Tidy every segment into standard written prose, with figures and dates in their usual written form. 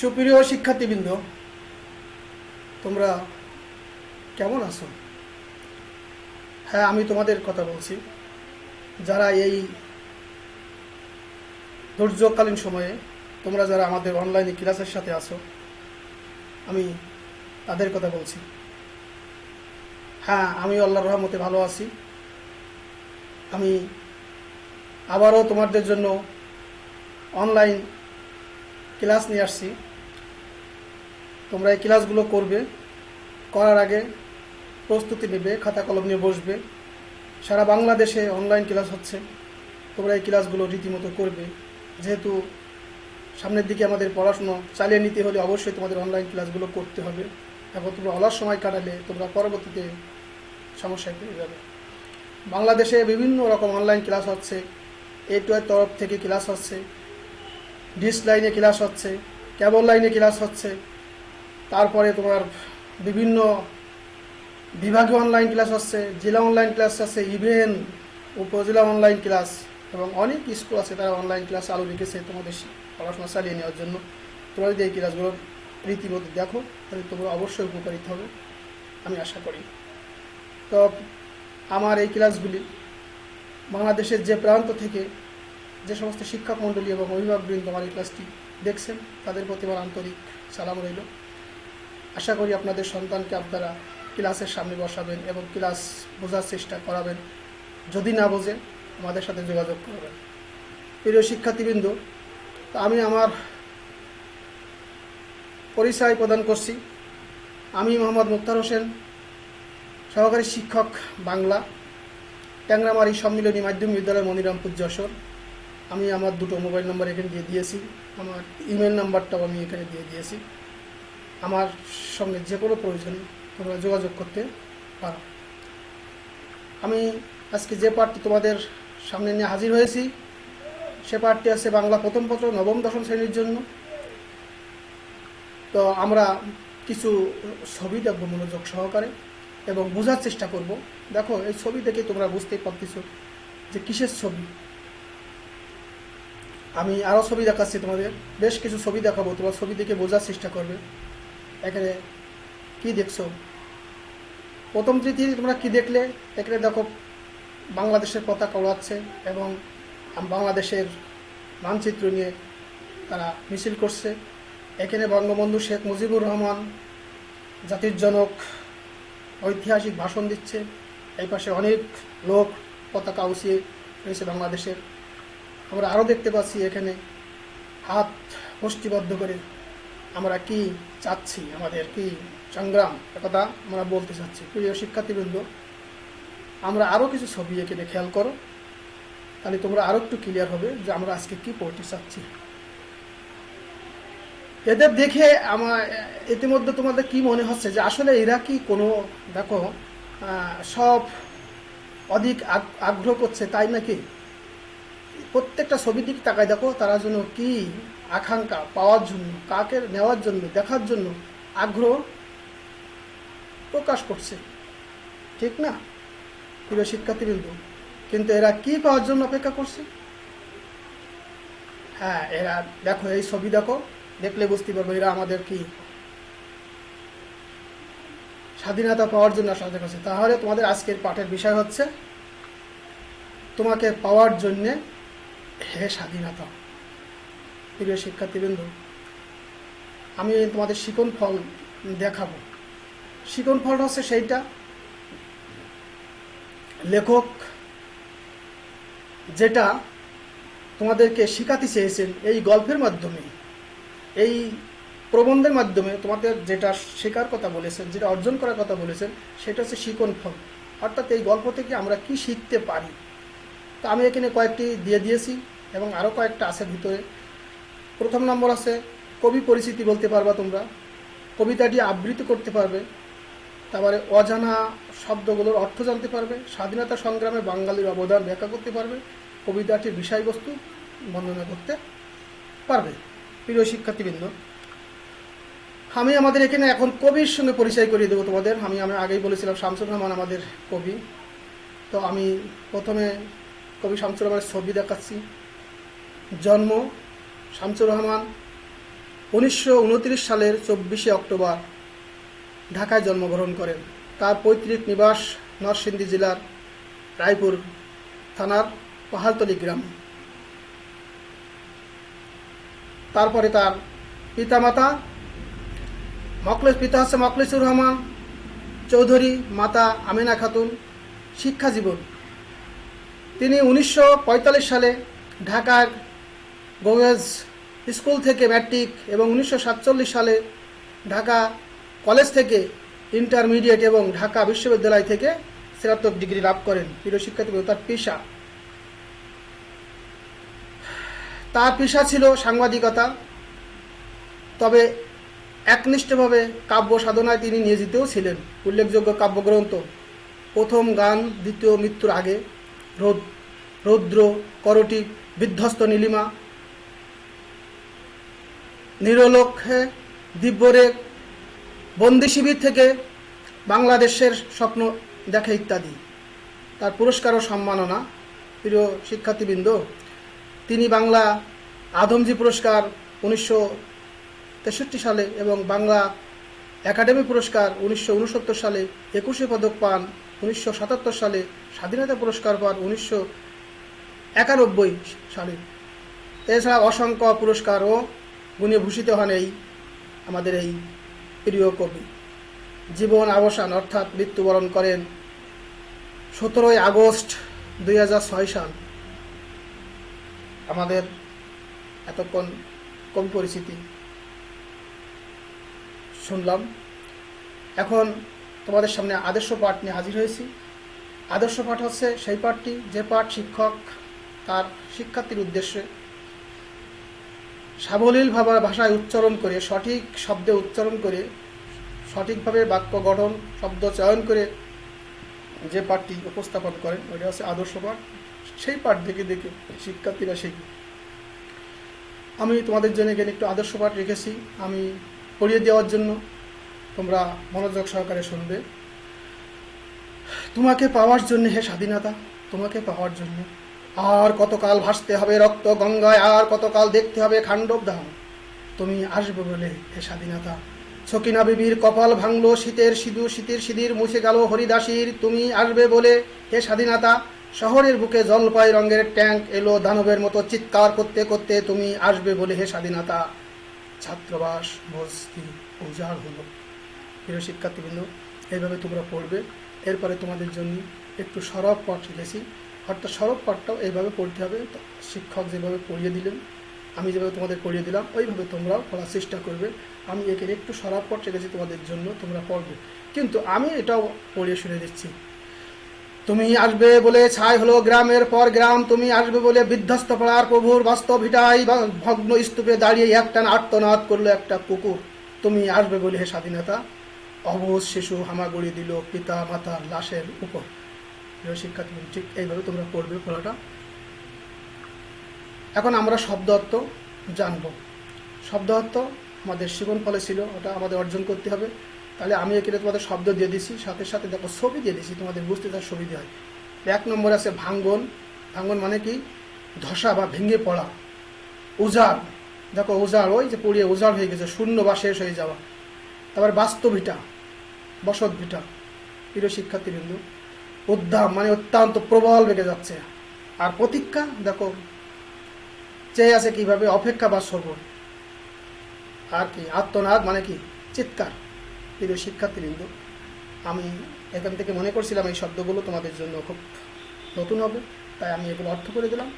সুপ্রিয় শিক্ষার্থীবৃন্দ, তোমরা কেমন আছো? হ্যাঁ, আমি তোমাদের কথা বলছি। যারা এই দুর্যোগকালীন সময়ে তোমরা যারা আমাদের অনলাইনে ক্লাসের সাথে আছো, আমি তাদের কথা বলছি। হ্যাঁ, আমি আল্লাহর রহমতে ভালো আছি। আমি আবারও তোমাদের জন্য অনলাইন ক্লাস নিয়ে আসছি। তোমরা এই ক্লাসগুলো করবে, করার আগে প্রস্তুতি নেবে, খাতা কলম নিয়ে বসবে। সারা বাংলাদেশে অনলাইন ক্লাস হচ্ছে, তোমরা এই ক্লাসগুলো রীতিমতো করবে। যেহেতু সামনের দিকে আমাদের পড়াশুনো চালিয়ে নিতে হলে অবশ্যই তোমাদের অনলাইন ক্লাসগুলো করতে হবে। এখন তোমরা অলস সময় কাটালে তোমরা পরবর্তীতে সমস্যায় পড়ে যাবে। বাংলাদেশে বিভিন্ন রকম অনলাইন ক্লাস হচ্ছে, A2 এর তরফ থেকে ক্লাস হচ্ছে, ডিশ লাইনে ক্লাস হচ্ছে, কেবল লাইনে ক্লাস হচ্ছে, তারপরে তোমার বিভিন্ন বিভাগীয় অনলাইন ক্লাস হচ্ছে, জেলা অনলাইন ক্লাস আছে, ইভেন উপজেলা অনলাইন ক্লাস, এবং অনেক স্কুল আছে তারা অনলাইন ক্লাস চালু রেখেছে তোমাদের পড়াশোনা চালিয়ে নেওয়ার জন্য। তোমরা যদি এই ক্লাসগুলো রীতিমতো দেখো তাহলে তোমরা অবশ্যই উপকারিত হবে, আমি আশা করি। তো আমার এই ক্লাসগুলি বাংলাদেশের যে প্রান্ত থেকে যে সমস্ত শিক্ষক মণ্ডলী এবং অভিভাবকবৃন্দ আমার এই ক্লাসটি দেখছেন তাদের প্রতি আমার আন্তরিক সালাম রইল। আশা করি আপনাদের সন্তানকে আপনারা ক্লাসের সামনে বসাবেন এবং ক্লাস বোঝার চেষ্টা করাবেন। যদি না বোঝে আমাদের সাথে যোগাযোগ করবেন। প্রিয় শিক্ষার্থীবৃন্দ, আমি আমার পরিচয় প্রদান করছি। আমি মোহাম্মদ মুক্তার হোসেন, সহকারী শিক্ষক বাংলা, ট্যাংরামারি সম্মিলনী মাধ্যমিক বিদ্যালয় মনিরামপুর যশোর। আমি আমার দুটো মোবাইল নাম্বার এখানে দিয়ে দিয়েছি, আমার ইমেল নাম্বারটাও আমি এখানে দিয়ে দিয়েছি। আমার সঙ্গে যে কোনো প্রয়োজনে তোমরা যোগাযোগ করতে পারো। আমি আজকে যে পাঠটি তোমাদের সামনে নিয়ে হাজির হয়েছি সে পাঠটি আছে বাংলা প্রথম পত্র নবম দশম শ্রেণীর জন্য। তো আমরা কিছু ছবি দেখব মনোযোগ সহকারে এবং বোঝার চেষ্টা করব। দেখো, এই ছবি দেখে তোমরা বুঝতেই পারতেছো যে কিসের ছবি। আমি আরও ছবি দেখাচ্ছি তোমাদের, বেশ কিছু ছবি দেখাবো, তোমরা ছবি দেখে বোঝার চেষ্টা করবে। এখানে কি দেখছো? প্রথম তৃতীয় তোমরা কি দেখলে? এখানে দেখো বাংলাদেশের পতাকা ওড়াচ্ছে এবং বাংলাদেশের মানচিত্র নিয়ে তারা মিছিল করছে। এখানে বঙ্গবন্ধু শেখ মুজিবুর রহমান জাতির জনক ঐতিহাসিক ভাষণ দিচ্ছে। এই পাশে অনেক লোক পতাকা উঁচিয়ে রয়েছে বাংলাদেশের। আমরা আরও দেখতে পাচ্ছি এখানে হাত মুষ্টিবদ্ধ করে আমরা কি চাচ্ছি, আমাদের কি সংগ্রাম, একথা আমরা বলতে চাচ্ছি। প্রিয় শিক্ষার্থীবৃন্দ, আমরা আরও কিছু ছবি এখানে খেয়াল করো, তাহলে তোমরা আরও একটু ক্লিয়ার হবে যে আমরা আজকে কি পড়তে চাচ্ছি। এদের দেখে আমার ইতিমধ্যে তোমাদের কি মনে হচ্ছে যে আসলে এরা কি কোনো, দেখো, সব অধিক আগ্রহ করছে তাই নাকি? প্রত্যেকটা ছবির দিকে তাকায় দেখো, তারা জন্য কি আকাঙ্ক্ষা পাওয়ার জন্য, কাকে নেওয়ার জন্য, দেখার জন্য আগ্রহ প্রকাশ করছে, ঠিক না প্রিয় শিক্ষার্থীবৃন্দ? কিন্তু এরা কি পাওয়ার জন্য অপেক্ষা করছে? হ্যাঁ, এরা দেখো, এই ছবি দেখো, দেখলে বুঝতে পারবো এরা আমাদের কি স্বাধীনতা পাওয়ার জন্য আশা করছে। তাহলে তোমাদের আজকের পাঠের বিষয় হচ্ছে তোমাকে পাওয়ার জন্যে হে স্বাধীনতা। প্রিয় শিক্ষার্থীবৃন্দ, আমি তোমাদের শিকন ফল দেখাবো। শিকন ফল হচ্ছে সেইটা লেখক যেটা তোমাদেরকে শেখাতে চেয়েছেন এই গল্পের মাধ্যমে, এই প্রবন্ধের মাধ্যমে তোমাদের যেটা শেখার কথা বলেছেন, যেটা অর্জন করার কথা বলেছেন, সেটা হচ্ছে শিকন ফল। অর্থাৎ এই গল্প থেকে আমরা কি শিখতে পারি। তো আমি এখানে কয়েকটি দিয়ে দিয়েছি এবং আরও কয়েকটা আছে ভিতরে। প্রথম নম্বর আছে কবি পরিচিতি বলতে পারবা তোমরা, কবিতাটি আবৃত্তি করতে পারবে, তারপরে অজানা শব্দগুলোর অর্থ জানতে পারবে, স্বাধীনতা সংগ্রামে বাঙালির অবদান ব্যাখ্যা করতে পারবে, কবিতাটির বিষয়বস্তু বর্ণনা করতে পারবে। প্রিয় শিক্ষার্থীবৃন্দ, আমি আমাদের এখানে এখন কবির সঙ্গে পরিচয় করিয়ে দেবো তোমাদের। আমি আগেই বলেছিলাম শামসুর রহমান আমাদের কবি। তো আমি প্রথমে কবি শামসুর রহমানের ছবি দেখাচ্ছি। জন্ম শামসুর রহমান 1929 সালের 24শে অক্টোবর ঢাকায় জন্মগ্রহণ করেন। তার পৈতৃক নিবাস নরসিংদী জেলার রায়পুর থানার পাহাড়তলী গ্রামে। তারপরে তার পিতামাতা পিতা হচ্ছে মখলেছুর রহমান চৌধুরী, মাতা আমেনা খাতুন। শিক্ষা জীবন, তিনি 1945 সালে ঢাকার গভর্নমেন্ট স্কুল থেকে ম্যাট্রিক এবং 1947 সালে ঢাকা কলেজ থেকে ইন্টারমিডিয়েট এবং ঢাকা বিশ্ববিদ্যালয় থেকে স্নাতক ডিগ্রি লাভ করেন। প্রিয় শিক্ষার্থী, তার পেশা ছিল সাংবাদিকতা, তবে একনিষ্ঠভাবে কাব্য সাধনায় তিনি নিয়োজিতও ছিলেন। উল্লেখযোগ্য কাব্যগ্রন্থ: প্রথম গান, দ্বিতীয় মৃত্যুর আগে, রৌদ্র, করটি, বিধ্বস্ত নীলিমা, নিরলক্ষ্যে, দিব্যরেখ, বন্দি শিবির থেকে বাংলাদেশের স্বপ্ন দেখে ইত্যাদি। তার পুরস্কার ও সম্মাননা, প্রিয় শিক্ষার্থীবৃন্দ, তিনি বাংলা আদমজী পুরস্কার 1963 সালে এবং বাংলা একাডেমি পুরস্কার 1969 সালে, 21শে পদক পান 1977 সালে, স্বাধীনতা পুরস্কার পান 1991 সালে। এছাড়া অসংখ্য পুরস্কার ও গুণে ভূষিত হন আমাদের এই প্রিয় কবি। জীবন অবসান অর্থাৎ মৃত্যুবরণ করেন 17 আগস্ট 2006 সাল। আমাদের এতক্ষণ কবি পরিচিতি শুনলাম। এখন তোমাদের সামনে আদর্শ পাঠ নিয়ে হাজির হয়েছি। আদর্শ পাঠ হচ্ছে সেই পাঠটি যে পাঠ শিক্ষক তার শিক্ষার্থীর উদ্দেশ্যে সাবলীল ভাষায় উচ্চারণ করে, সঠিক শব্দে উচ্চারণ করে, সঠিকভাবে বাক্য গঠন, শব্দ চয়ন করে যে পাঠটি উপস্থাপন করেন ওইটা হচ্ছে আদর্শ পাঠ। সেই পাঠ দেখে দেখে শিক্ষার্থীরা শিখবে। আমি তোমাদের জন্য এখানে একটু আদর্শ পাঠ রেখেছি, আমি পড়িয়ে দেওয়ার জন্য, তোমরা মনোযোগ সহকারে শুনবে। তোমাকে পাওয়ার জন্য হে স্বাধীনতা, তোমাকে পাওয়ার জন্য আর কতকাল ভাসতে হবে রক্ত গঙ্গায়, আর কতকাল দেখতে হবে খান্ডব দাহন। তুমি আসবে বলে হে স্বাধীনতা, ছকিনা বিবির কপাল ভাঙলো শীতের সিঁদুর মুছে গেল হরিদাসীর। তুমি আসবে বলে হে স্বাধীনতা, শহরের বুকে জলপাই রঙের ট্যাঙ্ক এলো দানবের মতো চিৎকার করতে করতে। তুমি আসবে বলে হে স্বাধীনতা, ছাত্রবাস বস্তি উজাড় হলো। প্রিয় শিক্ষার্থীবৃন্দ, এইভাবে তোমরা পড়বে। এরপরে তোমাদের জন্য একটু সরব পাঠ শিখেছি, অর্থাৎ সরব পাঠটাও এইভাবে পড়তে হবে। শিক্ষক যেভাবে পড়িয়ে দিলেন, আমি যেভাবে তোমাদের পড়িয়ে দিলাম, ওইভাবে তোমরাও পড়ার চেষ্টা করবে। আমি এখানে একটু সরব পাঠ শিখেছি তোমাদের জন্য, তোমরা পড়বে, কিন্তু আমি এটাও পড়িয়ে শুনে দিচ্ছি। তুমি আসবে বলে ছাই হলো গ্রামের পর গ্রাম, তুমি আসবে বলে বিধ্বস্ত পাড়ার প্রভুর বাস্তব ভিটাই ভগ্ন স্তূপে দাঁড়িয়ে একটানা আর্তনাদ করলো একটা কুকুর। তুমি আসবে বলে হে স্বাধীনতা, অবুঝ শিশু হামাগুড়ি দিল পিতা মাতার লাশের উপর। শিক্ষার্থী, ঠিক এইভাবে তোমরা পড়বে পড়াটা। এখন আমরা শব্দ অর্থ জানব। শব্দ অর্থ আমাদের জীবন ফলে ছিল, ওটা আমাদের অর্জন করতে হবে। তাহলে আমি এখানে তোমাদের শব্দ দিয়ে দিছি, সাথে সাথে দেখো ছবি দিয়ে দিছি, তোমাদের বুঝতে তার সুবিধা হয়। 1 নম্বর আছে ভাঙ্গন। ভাঙ্গন মানে কি? ধসা বা ভেঙে পড়া। উজাড়, দেখো উজাড়, ওই যে পড়িয়ে উজাড় হয়ে গেছে, শূন্য বা শেষ হয়ে যাওয়া। তারপর বাস্তবিটা, বসত ভিটা। প্রিয় শিক্ষার্থীবৃন্দ, উদ্দাম মানে অত্যন্ত প্রবল বেগে যাচ্ছে। আর প্রতীক্ষা, দেখো চেয়ে আছে কিভাবে, অপেক্ষা বা সবর। আর কি? আত্মনাদ মানে কি? চিৎকার। প্রিয় শিক্ষার্থীবৃন্দ, আমি এখান থেকে মনে করছিলাম এই শব্দগুলো তোমাদের জন্য খুব নতুন হবে, তাই আমি এগুলো অর্থ করে দিলাম।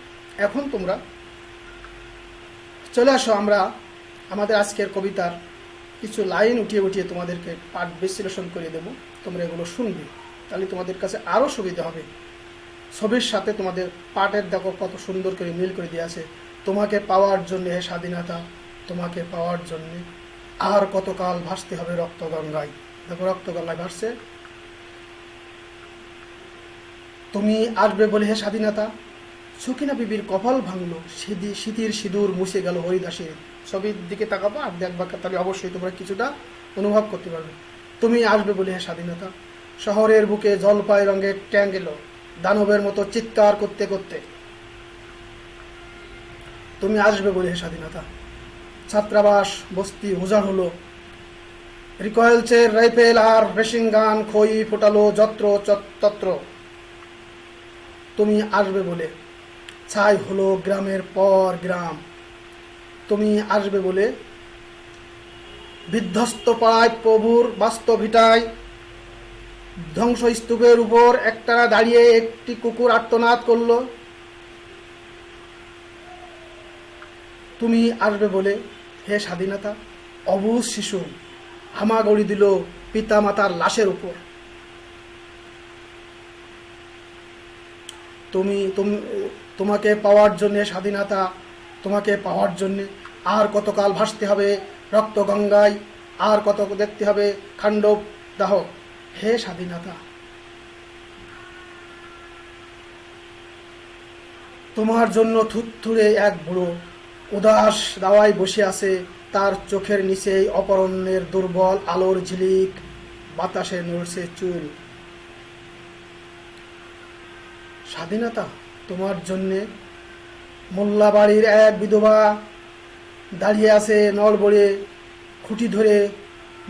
এখন তোমরা চলে আসো, আমরা আমাদের আজকের কবিতার কিছু লাইন উঠিয়ে উঠিয়ে তোমাদেরকে পাঠ বিশ্লেষণ করে দেব। তোমরা এগুলো শুনবে, তাহলে তোমাদের কাছে আরও সুবিধা হবে। ছবির সাথে তোমাদের পাঠের দেখো কত সুন্দর করে মিল করে দিয়ে আছে। তোমাকে পাওয়ার জন্য হে স্বাধীনতা, তোমাকে পাওয়ার জন্য আর কতকাল ভাসতে হবে রক্ত গঙ্গায়। দেখো রক্ত গঙ্গায় ভাসছে। তুমি আসবে বলে হে স্বাধীনতা, ছকিনা বিবির কপাল ভাঙলো শীতের সিঁদুর মুছে গেল হরিদাসীর। ছবির দিকে তাকাবো আর দেখবা, তাহলে অবশ্যই তোমরা কিছুটা অনুভব করতে পারবে। তুমি আসবে বলে হে স্বাধীনতা, শহরের বুকে জলপাই রঙের ট্যাঙ্ক এলো দানবের মতো চিৎকার করতে করতে। তুমি আসবে বলে হে স্বাধীনতা, ছাত্রাবাস বস্তি উজাড় হলো। রিকয়েলসের রাইফেল আর মেশিন গান খই ফোটালো যত্র তত্র। তুমি আসবে বলে ছাই হলো গ্রামের পর গ্রাম। তুমি আসবে বলে বিধ্বস্ত পাড়ায় প্রভুর বাস্তব ভিটায় ধ্বংসস্তূপের উপর একটানা দাঁড়িয়ে একটি কুকুর আর্তনাদ করল। তুমি আসবে বলে হে স্বাধীনতা অবুঝ শিশু হামাগুড়ি দিল পিতা মাতার লাশের উপর। তোমাকে পাওয়ার জন্যে স্বাধীনতা, তোমাকে পাওয়ার জন্যে আর কতকাল ভাসতে হবে রক্ত গঙ্গায়, আর কত দেখতে হবে খান্ডব দাহ। হে স্বাধীনতা, তোমার জন্য থুরথুরে এক বুড়ো উদাস দাওয়ায় বসে আছে, তার চোখের নিচেই অপরণ্যের দুর্বল আলোর ঝিলিক, বাতাসে নড়ছে চুল। স্বাধীনতা, তোমার জন্যে মোল্লাবাড়ির এক বিধবা দাঁড়িয়ে আছে নড়বড়ে খুঁটি ধরে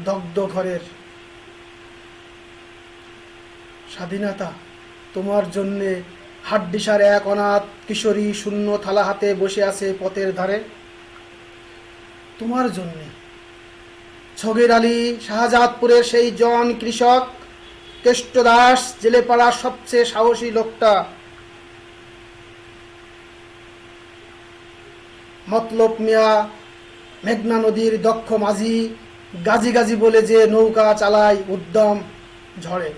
দগ্ধ ঘরের। স্বাধীনতা, তোমার জন্যে হাড্ডিসার এক অনাথ কিশোরী শূন্য থালা হাতে বসে আছে পথের ধারে। তোমার জন্যে ছগির আলী শাহজাদপুরের সেই জন কৃষক, কেষ্টদাস জেলেপাড়ার সবচেয়ে সাহসী লোকটা, মতলব মিয়া মেঘনা নদীর দক্ষ মাঝি, গাজি গাজি বলে যে নৌকা চালায় উদ্যম ঝড়ে।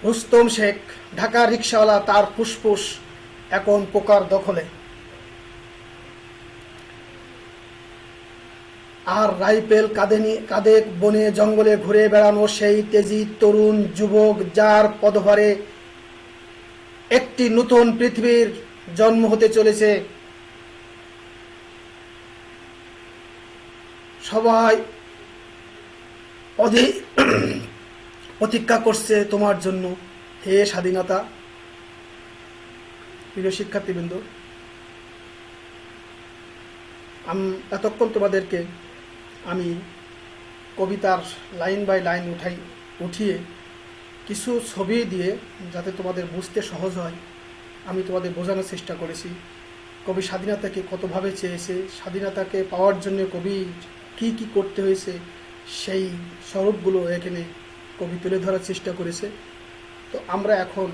রুস্তম শেখ ঢাকার রিক্সাওয়ালা, তার ফুসফুস এখন পোকার দখলে। আর রাইফেল কাঁধে বনে জঙ্গলে ঘুরে বেড়ানো সেই তেজি তরুণ যুবক, যার পদভারে একটি নতুন পৃথিবীর জন্ম হতে চলেছে। সবাই প্রতীক্ষা করছে তোমার জন্য। হে স্বাধীনতা। প্রিয় শিক্ষার্থীবৃন্দ, এতক্ষণ তোমাদেরকে আমি কবিতার লাইন বাই লাইন উঠিয়ে কিছু ছবি দিয়ে, যাতে তোমাদের বুঝতে সহজ হয়, আমি তোমাদের বোঝানোর চেষ্টা করেছি। কবি স্বাধীনতাকে কতভাবে চেয়েছে, স্বাধীনতাকে পাওয়ার জন্য কবি কি কি করতে হয়েছে, সেই স্বরূপগুলো এখানে কবি তুলে ধরার চেষ্টা করেছে। তো আমরা এখন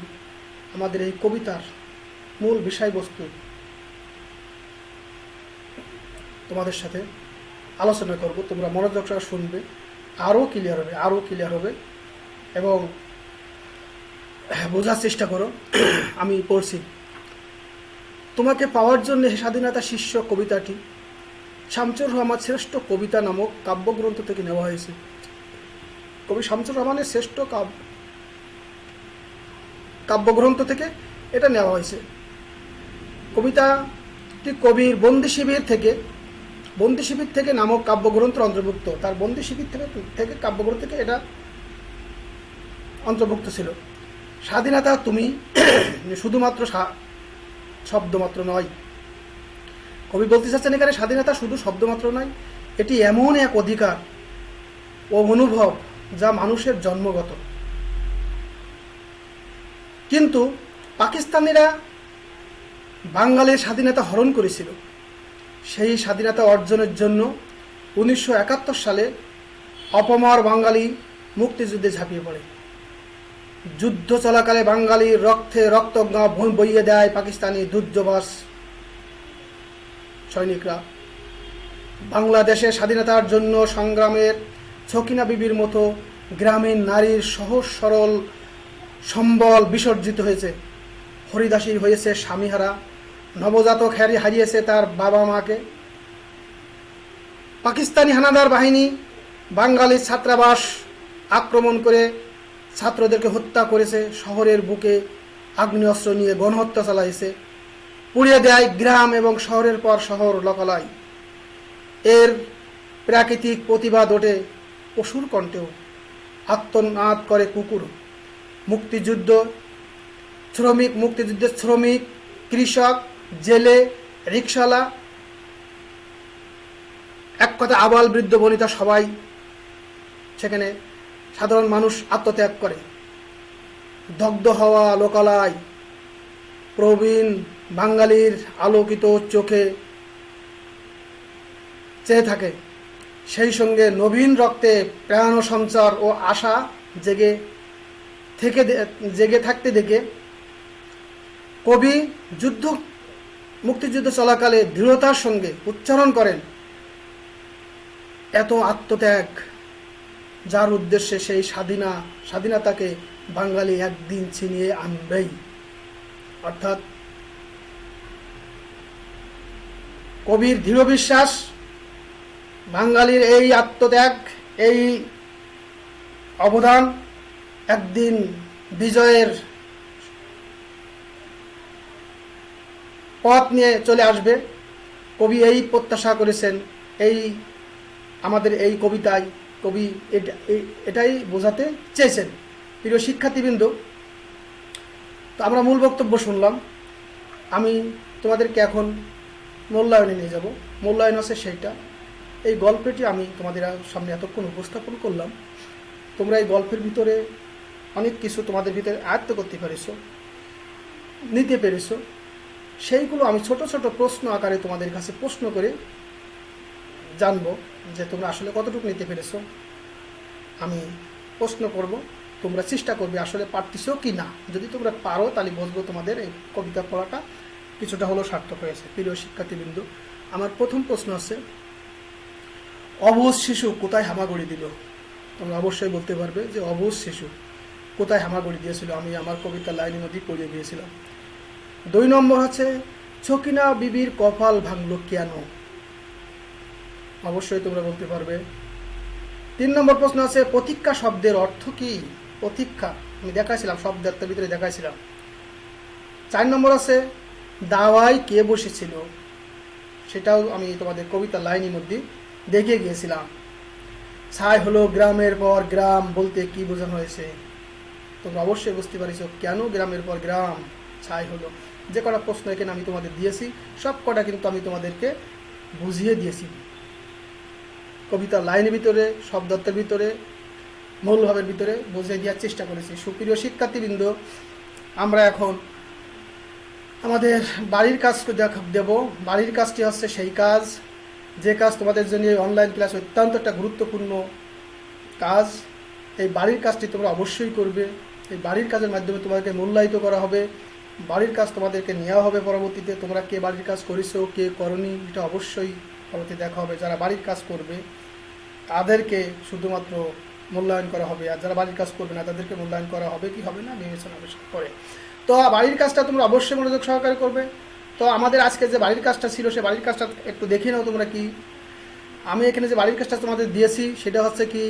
আমাদের এই কবিতার মূল বিষয়বস্তু তোমাদের সাথে আলোচনা করব। তোমরা মনোযোগ সহকারে শুনবে, আরও ক্লিয়ার হবে এবং বোঝার চেষ্টা করো। আমি পড়ছি। তোমাকে পাওয়ার জন্য হে স্বাধীনতা শীর্ষক কবিতাটি শামসুর রহমান শ্রেষ্ঠ কবিতা নামক কাব্যগ্রন্থ থেকে নেওয়া হয়েছে। কবি শামসুর রহমানের শ্রেষ্ঠ কাব্যগ্রন্থ থেকে এটা নেওয়া হয়েছে। কবিতাটি কবির বন্দি শিবির থেকে নামক কাব্যগ্রন্থের অন্তর্ভুক্ত। তার বন্দি শিবির থেকে কাব্যগ্রন্থ থেকে এটা অন্তর্ভুক্ত ছিল। স্বাধীনতা তুমি শুধুমাত্র শব্দমাত্র নয়। কবি বলতে চাচ্ছেন এখানে স্বাধীনতা শুধু শব্দমাত্র নয়, এটি এমন এক অধিকার ও অনুভব যা মানুষের জন্মগত। কিন্তু পাকিস্তানিরা বাঙালির স্বাধীনতা হরণ করেছিল। সেই স্বাধীনতা অর্জনের জন্য 1971 সালে অপমর বাঙালি মুক্তিযুদ্ধে ঝাঁপিয়ে পড়ে। যুদ্ধ চলাকালে বাঙালির রক্তে রক্ত বইয়ে দেয় পাকিস্তানি দুর্যোবাস সৈনিকরা। বাংলাদেশের স্বাধীনতার জন্য সংগ্রামের ছকিনা বিবির মতো গ্রামীণ নারীর সহজ সরল সম্বল বিসর্জিত হয়েছে। হরিদাসী হয়েছে স্বামীহারা, নবজাতক হারিয়েছে তার বাবা মাকে। পাকিস্তানি হানাদার বাহিনী বাঙালির ছাত্রাবাস আক্রমণ করে ছাত্রদেরকে হত্যা করেছে। শহরের বুকে আগ্নেয়াস্ত্র নিয়ে গণহত্যা চালাইছে। পুড়িয়ে দেয় গ্রাম এবং শহরের পর শহর লোকালয়। এর প্রাকৃতিক প্রতিবাদ ওঠে পশুর কণ্ঠেও। আত্মনাদ করে কুকুর। মুক্তিযুদ্ধের শ্রমিক, কৃষক, জেলে, রিকশাওয়ালা, এক কথা আবাল বৃদ্ধ বনিতা সবাই সেখানে সাধারণ মানুষ আত্মত্যাগ করে। দগ্ধ হওয়া লোকালয় প্রবীণ বাঙালির আলোকিত চোখে চেয়ে থাকে। সেই সঙ্গে নবীন রক্তে প্রাণ সঞ্চার ও আশা জেগে থাকতে দেখে কবি মুক্তিযুদ্ধ চলাকালে দৃঢ়তার সঙ্গে উচ্চারণ করেন, এত আত্মত্যাগ যার উদ্দেশ্যে সেই স্বাধীনতাকে বাঙালি একদিন ছিনিয়ে আনবেই। অর্থাৎ কবির দৃঢ় বিশ্বাস বাঙালির এই আত্মত্যাগ, এই অবদান একদিন বিজয়ের পথ নিয়ে চলে আসবে। কবি এই প্রত্যাশা করেছেন। আমাদের এই কবিতায় কবি এটাই বোঝাতে চেয়েছেন। প্রিয় শিক্ষার্থীবৃন্দ, তো আমরা মূল বক্তব্য শুনলাম। আমি তোমাদেরকে এখন মূল্যায়নে নিয়ে যাব। মূল্যায়ন আছে সেইটা, এই গল্পটি আমি তোমাদের সামনে এতক্ষণ উপস্থাপন করলাম। তোমরা এই গল্পের ভিতরে অনেক কিছু তোমাদের ভিতরে আয়ত্ত করতে পেরেছো, নিতে পেরেছো। সেইগুলো আমি ছোট ছোট প্রশ্ন আকারে তোমাদের কাছে প্রশ্ন করে জানবো যে তোমরা আসলে কতটুকু নিতে পেরেছো। আমি প্রশ্ন করব, তোমরা চেষ্টা করবে আসলে পারতেছো কি না। যদি তোমরা পারো তাহলে বুঝবো তোমাদের এই কবিতা পড়াটা কিছুটা হলেও সার্থক হয়েছে। প্রিয় শিক্ষার্থীবৃন্দ, আমার প্রথম প্রশ্ন আছে, অবুঝ শিশু কোথায় হামাগুড়ি দিল? তোমরা অবশ্যই বলতে পারবে যে অবুঝ শিশু কোথায় হামাগুড়ি দিয়েছিল। আমি আমার কবিতার লাইনের মধ্যেই পড়িয়ে দিয়েছিলাম। 2 নম্বর হচ্ছে, ছকিনা বিবির কপাল ভাঙল কেন? অবশ্যই তোমরা বলতে পারবে। 3 নম্বর প্রশ্ন আছে, প্রতীক্ষা শব্দের অর্থ কি? প্রতীক্ষা আমি দেখাইছিলাম, শব্দের ভিতরে দেখাইছিলাম। 4 নম্বর আছে, দাওয়ায় কে বসেছিল? সেটাও আমি তোমাদের কবিতার লাইনের মধ্যে দেখিয়ে গিয়েছিলাম। ছাই হলো গ্রামের পর গ্রাম বলতে কি বোঝানো হয়েছে? তোমরা অবশ্যই বুঝতে পারিস কেন গ্রামের পর গ্রাম ছাই হলো। যে কটা প্রশ্ন এখানে আমি তোমাদের দিয়েছি সব কটা কিন্তু আমি তোমাদেরকে বুঝিয়ে দিয়েছি কবিতার লাইনের ভিতরে, শব্দার্থের ভিতরে, মূলভাবের ভিতরে বুঝিয়ে দেওয়ার চেষ্টা করেছি। সুপ্রিয় শিক্ষার্থীবৃন্দ, আমরা এখন আমাদের বাড়ির কাজ দেব। বাড়ির কাজটি হচ্ছে সেই কাজ যে কাজ তোমাদের জন্য অনলাইন ক্লাস অত্যন্ত একটা গুরুত্বপূর্ণ কাজ। এই বাড়ির কাজটি তোমরা অবশ্যই করবে। এই বাড়ির কাজের মাধ্যমে তোমাদেরকে মূল্যায়িত করা হবে। বাড়ির কাজ তোমাদেরকে নেওয়া হবে পরবর্তীতে। তোমরা কে বাড়ির কাজ করেছো, কে করনি, এটা অবশ্যই পরবর্তীতে দেখা হবে। যারা বাড়ির কাজ করবে তাদেরকে শুধুমাত্র মূল্যায়ন করা হবে, আর যারা বাড়ির কাজ করবে না তাদেরকে মূল্যায়ন করা হবে কি হবে না বিবেচনা করে। তো বাড়ির কাজটা তোমরা অবশ্যই মনোযোগ সহকারে করবে। তো আমাদের আজকে যে বাড়ির কাজটা ছিল সে বাড়ির কাজটা একটু দেখে নাও তোমরা কি। আমি এখানে যে বাড়ির কাজটা তোমাদের দিয়েছি সেটা হচ্ছে কি,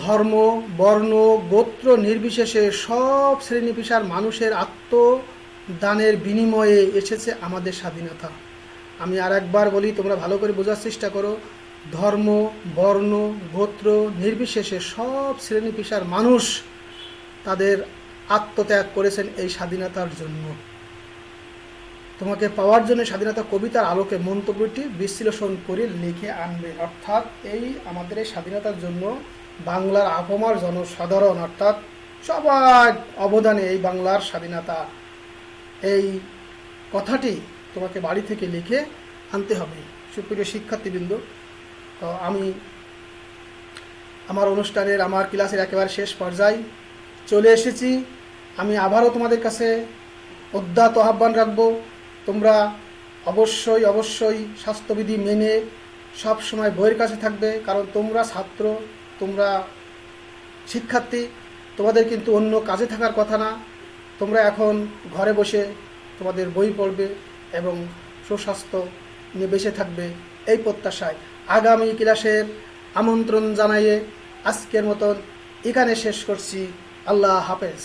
ধর্ম, বর্ণ, গোত্র নির্বিশেষে সব শ্রেণী পেশার মানুষের আত্মদানের বিনিময়ে এসেছে আমাদের স্বাধীনতা। আমি আর একবার বলি, তোমরা ভালো করে বোঝার চেষ্টা করো। ধর্ম, বর্ণ, গোত্র নির্বিশেষে সব শ্রেণী পেশার মানুষ তাদের আত্মত্যাগ করেছেন এই স্বাধীনতার জন্য। তোমাকে পাওয়ার জন্য স্বাধীনতা কবিতার আলোকে মন্তব্যটি বিশ্লেষণ করে লিখে আনবে। অর্থাৎ এই আমাদের এই স্বাধীনতার জন্য বাংলার আপামর জনসাধারণ অর্থাৎ সবার অবদানে এই বাংলার স্বাধীনতা, এই কথাটি তোমাকে বাড়ি থেকে লিখে আনতে হবে। সুপ্রিয় শিক্ষার্থীবৃন্দ, তো আমি আমার অনুষ্ঠানের, আমার ক্লাসের একেবারে শেষ পর্যায়ে চলে এসেছি। আমি আবারও তোমাদের কাছে উদ্যত আহ্বান রাখবো, তোমরা অবশ্যই অবশ্যই স্বাস্থ্যবিধি মেনে সব সময় বইয়ের কাছে থাকবে। কারণ তোমরা ছাত্র, তোমরা শিক্ষার্থী, তোমাদের কিন্তু অন্য কাজে থাকার কথা না। তোমরা এখন ঘরে বসে তোমাদের বই পড়বে এবং সুস্বাস্থ্য নিয়ে বেঁচে থাকবে, এই প্রত্যাশায় আগামী ক্লাসের আমন্ত্রণ জানিয়ে আজকের মতন এখানে শেষ করছি। আল্লাহ হাফেজ।